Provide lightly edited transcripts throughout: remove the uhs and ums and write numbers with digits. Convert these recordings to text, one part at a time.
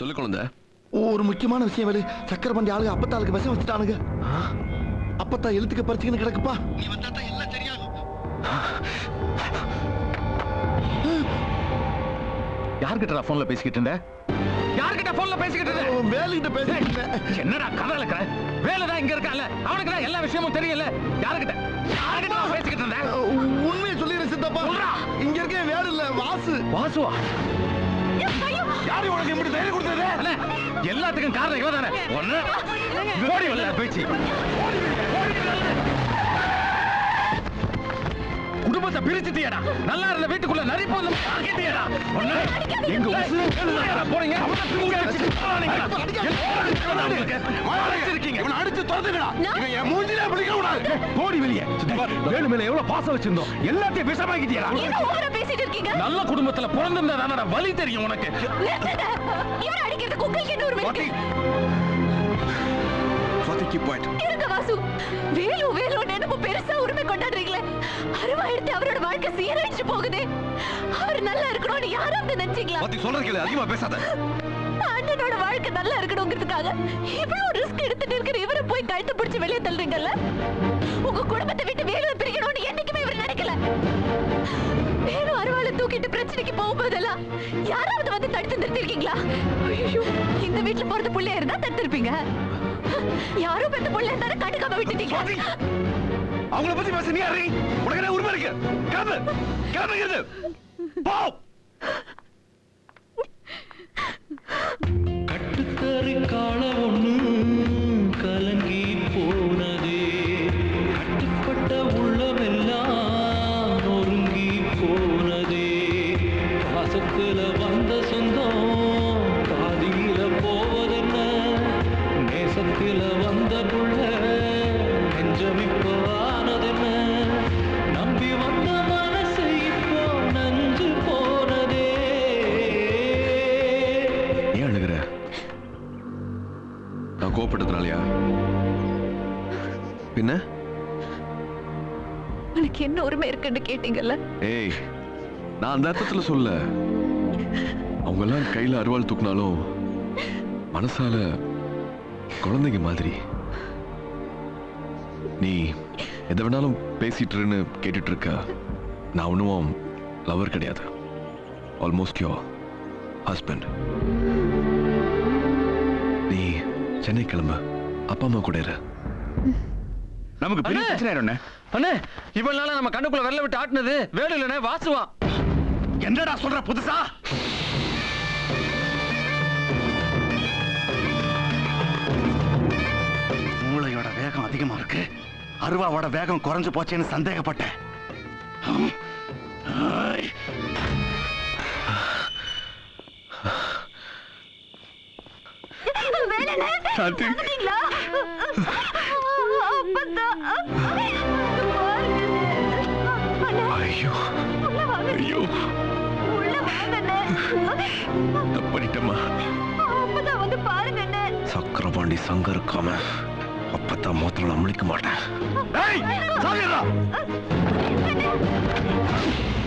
சொல்லு குழந்தை. ஒரு முக்கியமான விஷயம் வேலை. சக்கரவண்டி ஆளுங்க அப்பத்தாளுக்கு விஷம் வச்சுட்டானுங்க. அப்பத்தா எழுத்துக்கு பறிச்சுக்கின்னு கிடக்குப்பா. நீ வந்தா எல்லாம் சரியாகும். யார்கிட்ட போன்ல பேசிக்கிட்டு இருந்த? யார்கிட்ட போன்ல பேசிக்கிட்டு இருந்த? வேலைகிட்ட பேசிக்கிட்டு. என்னடா கதை இழுக்கிற? வேலைதான் இங்க இருக்கான்ல, அவனுக்கு தான் எல்லா விஷயமும் தெரியல. யார்கிட்ட பேசிக்கிட்டு இருந்த? உண்மையை சொல்லிடு சித்தப்பா. இங்க இருக்க வேலை இல்ல, வாசு. வாசுவா? யாரு உனக்கு இப்படி தைரியம் கொடுத்தது? எல்லாத்துக்கும் காரணம் இவன் தானே. ஒண்ணு ஓடி வரல பேச்சு. குடும்பத்தை பிரிச்சுட்டியடா. நல்லா இருந்த வீட்டுக்குள்ள நரி போது கேட்டியடா. ஒண்ணு எங்க போறீங்க இவனை அடிச்சு துரத்துங்கடா. இவன் என் மூஞ்சிலே பிடிக்க கூடாது. போடி வெளியே. வேலு மேல எவ்வளவு பாசம் வச்சிருந்தோம், எல்லாத்தையும் விஷமாக்கிட்டியடா. பேசிட்டு இருக்கீங்க. நல்ல குடும்பத்துல பிறந்திருந்தா தானடா வலி தெரியும் உனக்கு. இவன் அடிக்கிறதுக்கு உங்களுக்கு என்ன உரிமை இருக்கு? இருங்க வாசு, வேலு வேலு நினைப்பு பெருசா உரிமை கொண்டாடுறீங்களே. அருவா எடுத்து அவரோட வாழ்க்கை சீரழிச்சு போகுது. அவர் நல்லா இருக்கணும்னு யாராவது நினைச்சீங்களா? சொல்றதுக்கு அதிகமா பேசாத. அண்ணனோட வாழ்க்கை நல்லா இருக்கணுங்கிறதுக்காக இவ்வளவு ரிஸ்க் எடுத்துட்டு இருக்கிற இவரை போய் கழுத்து பிடிச்சு வெளியே தள்ளுறீங்கல்ல. உங்க குடும்பத்தை விட்டு வேலுவை பிரிக்கணும்னு என்னைக்குமே இவர் நினைக்கல. வேலு அருவாளை தூக்கிட்டு பிரச்சனைக்கு போகும்போதெல்லாம் யாராவது வந்து தடுத்து நிறுத்திருக்கீங்களா? இந்த வீட்டுல போறது புள்ளையா இருந்தா தடுத்திருப்பீங்க. யாரும் பெத்த புள்ள இருந்தாலும் கண்டுக்காம விட்டுட்டீங்க. அவங்கள பத்தி பேச நீ யாரு? உனக்கு என்ன உரிமை இருக்கு? கிளம்பு, கிளம்புகிறது. போ. கட்டுக்கரை காண ஒண்ணு கலங்கி போனதே, கட்டுப்பட்ட உள்ளமெல்லாம் நொறுங்கி போனதே, பாசத்துல வந்த சொந்தம் பாதியில போவதென்ன, நேசத்துல வந்த புள்ள நெஞ்சமிப்போ ஆனதென்ன, நம்பி வந்த மனசை இப்போ நஞ்சு போனதே. ஏன் அழுகிற? நான் கோபப்பட்டதுனாலயா? பின்ன உனக்கு என்ன உரிமை இருக்குன்னு கேட்டீங்கல்ல. ஏய், நான் அந்த அர்த்தத்துல சொல்ல. அவங்க எல்லாம் கையில அருவாள் தூக்கினாலும் மனசால குழந்தைங்க மாதிரி. நீ எதை வேணாலும் பேசிட்டுன்னு கேட்டுட்டு இருக்க. நான் ஒன்றும் லவர் கிடையாது. Almost your husband. நீ சென்னை கிளம்பு, அப்பா அம்மா கூட இரு. நமக்கு பெரிய பிரச்சனை ஆயிடும். அண்ணே, இவ்வளவு நாளா நம்ம கண்ணுக்குள்ள விரல விட்டு ஆட்டினது வேலு இல்லைனே, வாசுவா. என்னடா சொல்ற புதுசா? மூளையோட வேகம் அதிகமா இருக்கு, அருவாவோட வேகம் குறைஞ்சு போச்சேன்னு சந்தேகப்பட்டேன். ஐயோ ஐயோ, தப்படிட்டம்மா. சக்கரபாண்டி சங்க இருக்காம அப்பத்தான் மோத்திரம் நம்மளிக்க மாட்டேன்.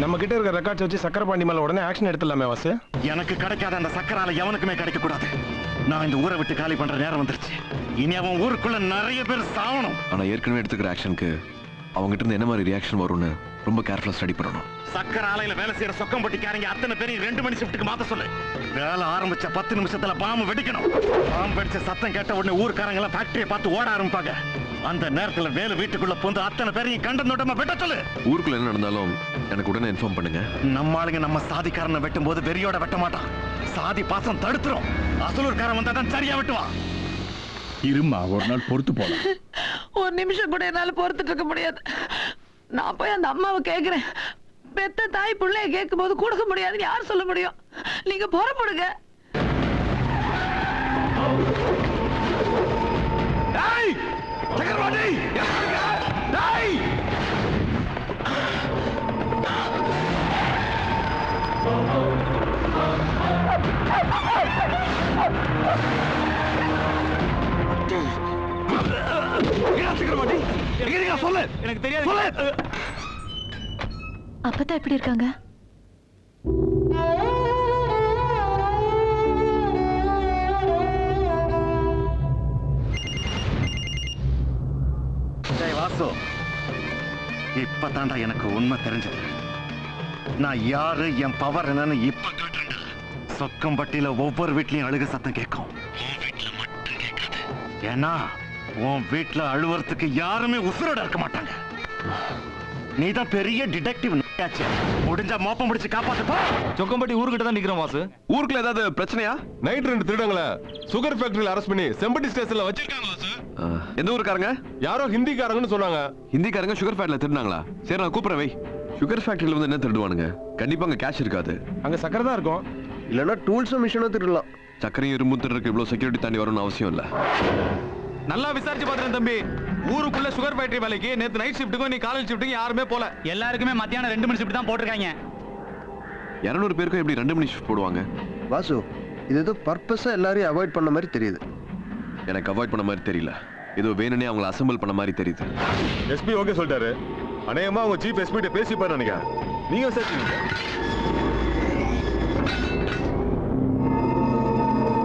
நம்ம கிட்ட இருக்க ரெக்கார்ட்ஸ் வச்சு சக்கரபாண்டி மேல உடனே ஆக்ஷன் எடுத்துலாமே வாசு. எனக்கு கிடைக்காத அந்த சக்கரால எவனுக்குமே கிடைக்க கூடாது. நான் இந்த ஊரை விட்டு காலி பண்ற நேரம் வந்துருச்சு. இனி அவன் ஊருக்குள்ள நிறைய பேர் சாவணும். ஆனா ஏற்கனவே எடுத்துக்கிற ஆக்ஷனுக்கு அவங்ககிட்ட இருந்து என்ன மாதிரி ரியாக்ஷன் வரும்னு ரொம்ப கேர்ஃபுல்லா ஸ்டடி பண்ணணும். சக்கர ஆலையில வேலை செய்யற சொக்கம்பட்டிக்காரங்க அத்தனை பேரையும் 2 மணி ஷிஃப்ட்டுக்கு மாத்த சொல்லு. வேலை ஆரம்பிச்ச 10 நிமிஷத்துல பாம்பு வெடிக்கணும். பாம்பு வெடிச்ச சத்தம் கேட்ட உடனே ஊர்க்காரங்க எல்லாம் ஃபேக்டரியை பார்த்து ஓட ஆரம்பிப்பாங்க. அந்த நேரத்துல வேலை வீட்டுக்குள்ள போந்து அத்தனை பேரையும் கண்டனோட்டமா வெட்ட சொல்லு. ஊருக்குள்ள என்ன நடந்தாலும் எனக்கு உடனே இன்ஃபார்ம் பண்ணுங்க. நம்ம ஆளுங்க நம்ம சாதிக்காரனை வெட்டும் போது வெறியோட வெட்ட மாட்டான். சாதி பாசம் தடுத்துரும். அசலூர்காரன் வந்தா தான் சரியா வெட்டுவான். இருமா, ஒரு நாள் பொறுத்து போலாம். ஒரு நிமிஷம் கூட என்னால பொறுத்துட்டு இருக்க முடியாது. நான் போய் அந்த அம்மாவை கேக்குறேன். பெத்த தாய் பிள்ளைய கேட்கும் போது கொடுக்க முடியாதுன்னு யார் சொல்ல முடியும்? நீங்க புறப்படுங்க. எனக்கு தெரியாது. அப்பதான் எப்படி இருக்காங்க? வாசு, இப்பதான்டா எனக்கு உண்மை தெரிஞ்சது. நான் யாரு, என் பவர் என்னன்னு இப்ப காட்டுறேன்டா. சொக்கம்பட்டியில ஒவ்வொரு வீட்லயும் அழுக சத்தம் கேட்கும், உன் வீட்டுல மட்டும் கேட்காது. ஏன்னா உன் வீட்டுல அழுவுறதுக்கு யாருமே உசுரோட இருக்க மாட்டாங்க. நீதான் பெரிய டிடெக்டிவ். முடிஞ்சா மோப்பம் முடிச்சு காப்பாத்துப்பா. சொக்கம்பட்டி ஊருக்கிட்ட தான் நிக்கிறோம் வாசு. ஊருக்குள்ள ஏதாவது பிரச்சனையா? நைட் 2 திருடங்கள சுகர் ஃபேக்டரியில அரெஸ்ட் பண்ணி செம்பட்டி ஸ்டேஷன்ல வச்சிருக்காங்க சார். எந்த ஊருக்காரங்க? யாரோ ஹிந்திக்காரங்கன்னு சொன்னாங்க. ஹிந்திக்காரங்க சுகர் ஃபேக்டரியில திருடினாங்களா? சரி, நான் கூப்பிடுறேன். வை. சுகர் ஃபேக்டரியில வந்து என்ன திருடுவானுங்க? கண்டிப்பா அங்க கேஷ் இருக்காது. அங்க சக்கரை தான் இருக்கும். இல்லனா டூல்ஸும் மிஷினும் திருடலாம். சக்கரையும் இரும்பும் திருடுறதுக்கு இவ்வளவு செக்யூரிட்டி தாண்டி வரணும்னு அவசியம் இல்ல. நல்லா விசாரிச்சு பாத்துறேன் தம்பி. ஊருக்குள்ள சுகர் ஃபேக்டரி வேலைக்கு நேத்து நைட் ஷிஃப்ட்டுக்கும் நீ காலேஜ் ஷிஃப்ட்டுக்கும் யாருமே போல. எல்லாருக்குமே மத்தியானம் 2 மணி ஷிஃப்ட் தான் போட்டிருக்காங்க. 200 பேருக்கும் எப்படி 2 மணி ஷிஃப்ட் போடுவாங்க? வாசு, இது ஏதோ பர்பஸா எல்லாரையும் அவாய்ட் பண்ண மாதிரி தெரியுது. எனக்கு அவாய்ட் பண்ண மாதிரி தெரியல, ஏதோ வேணும்னே அவங்கள அசெம்பிள் பண்ண மாதிரி தெரியுது. எஸ்பி ஓகே சொல்லிட்டாரு. அநேகமா அவங்க சீஃப் எஸ்பி கிட்ட பேசி பாரு நினைக்கிறேன். நீங்க விசாரிச்சீங்க?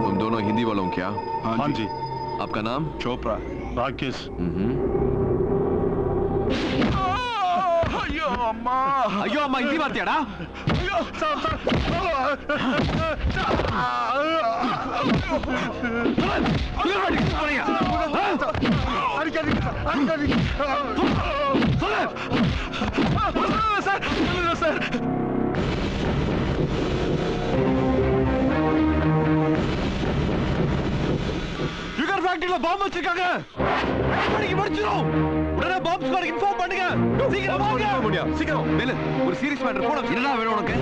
तुम दोनों हिंदी वालों क्या? हाँ जी। आपका नाम? चोपड़ा। राकेश। ஐயோ அம்மா, ஐயோ அம்மா, ஹிந்தி வார்த்தையாடா? ஐயோ சார் சார். சுகர் ஃபேக்டரியில பாம்பு வச்சிருக்காங்க. முடிச்சிரும். உடனே பாம்பு ஸ்குவாட் இன்ஃபார்ம் பண்ணுங்க. சீக்கிரம் வாங்க. சீக்கிரம் மேல ஒரு சீரியஸ் மேட்டர் போலாம். என்னடா வேணும் உனக்கு?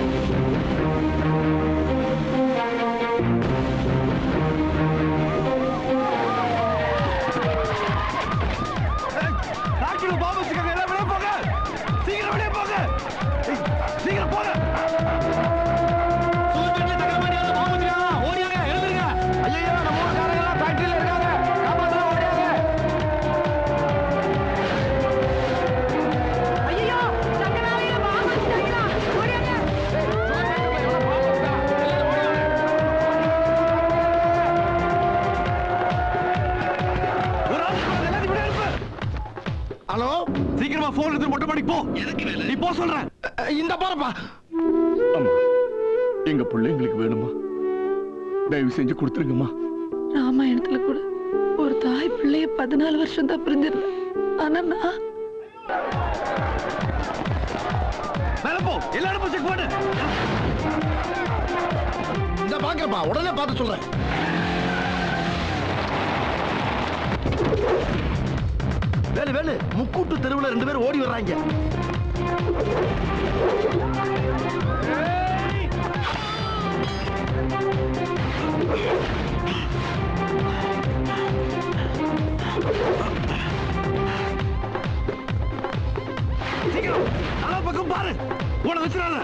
ஃபேக்டரியில பாம்பு வச்சிருக்காங்க. எல்லாம் வெளிய போங்க. சீக்கிரம் வெளிய போங்க. சீக்கிரம் போங்க. சூழ்நிலை தகவல் அந்த பாம்பு வச்சிருக்காங்க. ஓடியாங்க, எழுந்துருங்க. ஐயோ, நம்ம ஊர்க்காரங்க எல்லாம் ஃபேக்டரியில இருக்காங்க. காப்பாத்தலாம், ஓடியாங்க. ஐயோ சங்கராவையில பாம்பு வச்சிட்டாங்களா? ஓடியாங்க. ஒரு ஆள் எல்லாரும் விட அனுப்பு. ஹலோ, சீக்கிரமா போன் எடுத்து மொட்டை மாடிக்கு போ. நீ போ சொல்றேன். இந்த பாருப்பா. அம்மா, எங்க பிள்ளைங்களுக்கு வேணுமா? தயவு செஞ்சு கொடுத்துருங்கம்மா. ராமாயணத்துல கூட ஒரு தாய் பிள்ளைய 14 வருஷம் தான் பிரிஞ்சிருந்தேன். ஆனா நான் மேல போ, எல்லாரும் செக் பண்ணு. இந்த பாக்குறப்பா, உடனே பார்த்து சொல்றேன். வேலு வேலு, முக்கூட்டு தெருவுல 2 பேர் ஓடி வர்றாங்க. சீக்கிரம் நாலா பக்கம் பாரு. உன வச்சிராத.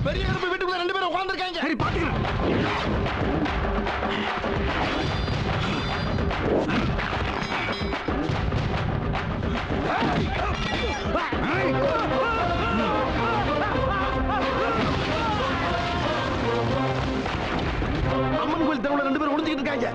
பெரிய எறும்பு வீட்டுக்குள்ள 2 பேர் உட்கார்ந்திருக்காங்க. சரி, பாத்துக்கிறேன். அம்மன் கோயில் தெருவுல 2 பேர் ஒளிஞ்சிட்டு இருக்காங்க.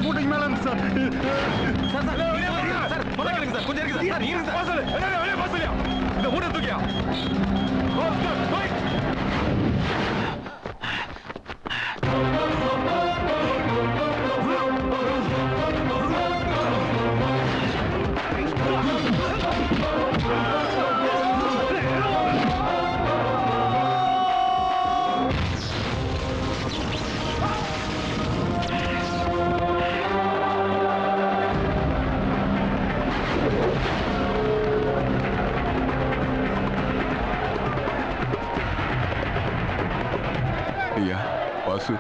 மூட்டைக்கு மேல இருந்து சார். சார் முதல்ல இருங்க சார், கொஞ்சம் இருக்கு சார். நீங்க இருங்க சார். வாசல், எல்லாரும் வெளிய வாசல்யா. இந்த ஊரை தூக்கியா. வாசு